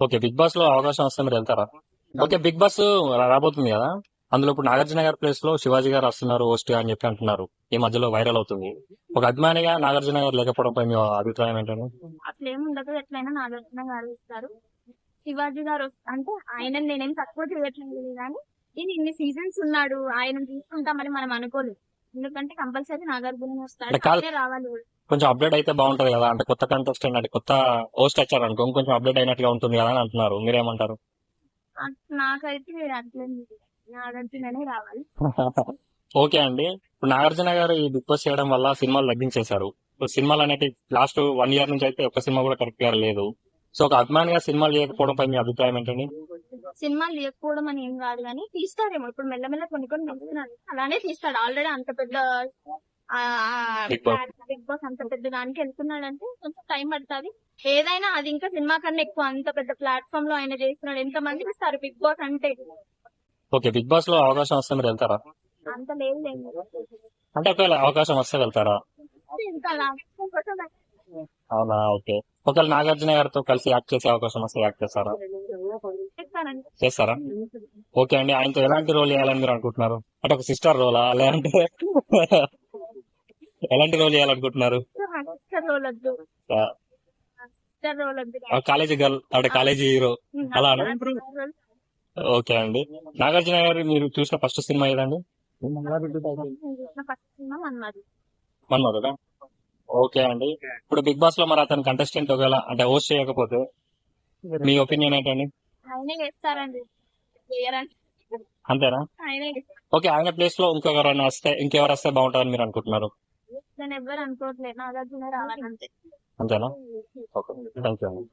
Okay. Big boss లో అవకాశం వస్తే మీరు వెళ్తారా? ఓకే. బిగ్ బాస్ రాబోతుంది కదా, అందులో ఇప్పుడు నాగార్జున గారి ప్లేస్ లో శివాజీ గారు వస్తున్నారు హోస్ట్ అని చెప్పి అంటున్నారు. ఈ మధ్యలో వైరల్ అవుతుంది. ఒక అభిమానిగా నాగార్జున గారు లేకపోవడంపై మీ అభిప్రాయం ఏంటండి? అట్లేం ఉండదు. ఎట్లయినా నాగార్జున గారు ఇస్తారు. శివాజీ గారు అంటే ఆయన నేనేం తక్కువ చేయట్లేదు కానీ ఇన్ని సీజన్స్ ఉన్నాడు, ఆయన తీసుకుంటామని మనం అనుకోలేదు. ఎందుకంటే కంపల్సరీ నాగార్జున వస్తాడు, అంటే కాదు, ఆయనే రావాలి. కొంచెం అప్డేట్ అయితే బాగుంటది కదా, అంటే కొత్త కంటెస్టెంట్ అంటే కొత్త హోస్ట్ వచ్చారు అనుకో కొంచెం అప్డేట్ అయినట్టుగా ఉంటుంది కదా అని అంటున్నారు. మీరేమంటారు? నాకైతే అట్లేం లేదు. నాగార్జుననే రావాలి. ఓకే అండి. ఇప్పుడు నాగార్జున గారు ఈ బిగ్ బాస్ చేయడం వల్ల సినిమాలు తగ్గించేశారు. ఇప్పుడు సినిమాలు అనేవి లాస్ట్ 1 year నుంచి అయితే ఒక్క సినిమా కూడా కరెక్ట్ గా లేదు. సో ఒక అభిమానిగా సినిమాలు చేయకపోవడంపై మీ అభిప్రాయం ఏంటండి? సినిమాలు లేకపోవడం అని ఏం కాదు కానీ తీస్తారేమో ఇప్పుడు మెల్లమెల్ల కొన్ని తీస్తున్నాడు, అలానే తీస్తాడు. ఆల్రెడీ అంత పెద్ద బిగ్ బాస్ బిగ్ బాస్ అంత పెద్ద దానికి వెళ్తున్నాడంటే కొంచెం టైం పడుతుంది. ఏదైనా అది ఇంకా సినిమా కన్నా ఎక్కువ, అంత పెద్ద ప్లాట్ఫామ్ లో ఆయన చేస్తున్నాడు. ఎంత మంది ఇస్తారు బిగ్ బాస్ అంటే? ఓకే. బిగ్ బాస్ లో అవకాశం వస్తే మీరు వెళ్తారా? అంత లేదు. అంటే ఒకవేళ అవకాశం వస్తే వెళ్తారా? ఇంకా అవునా? ఓకే. ఒకవేళ నాగార్జున గారితో కలిసి యాక్ట్ చేసే అవకాశం వస్తే యాక్ట్ చేస్తారా? చేస్తానండి. చేస్తారా? ఓకే అండి. ఆయనతో ఎలాంటి రోల్ చేయాలని మీరు అనుకుంటున్నారు? అంటే ఒక సిస్టర్ రోలా లేదంటే ఎలాంటి రోల్ చేయాలనుకుంటున్నారు? రోల్ వద్దు, రోల్ వద్దు. కాలేజీ గర్ల్ అంటే కాలేజీ హీరో అలానా? ఓకే అండి. నాగార్జున గారు మీరు చూసిన ఫస్ట్ సినిమా ఏదండి? ఫస్ట్ సినిమా మన్మధుడు. మన్మధుడా? ఓకే అండి. ఇప్పుడు బిగ్ బాస్ లో మరి అతను కంటెస్టెంట్ ఒకవేళ అంటే హోస్ట్ చేయకపోతే మీ ఒపీనియన్ ఏంటండి? ఆయనే చేస్తారండి. చేయరండి. అంతేనా? ఆయనే చేస్తారు. ఓకే. ఆయన ప్లేస్ లో ఇంకెవరు వస్తే బాగుంటుందని మీరు అనుకుంటున్నారు? నేను ఎవ్వరు అనుకోవట్లేదు, నాగార్జున రావాలంతే. అంతేనా? ఓకే. థ్యాంక్ యూ అండి.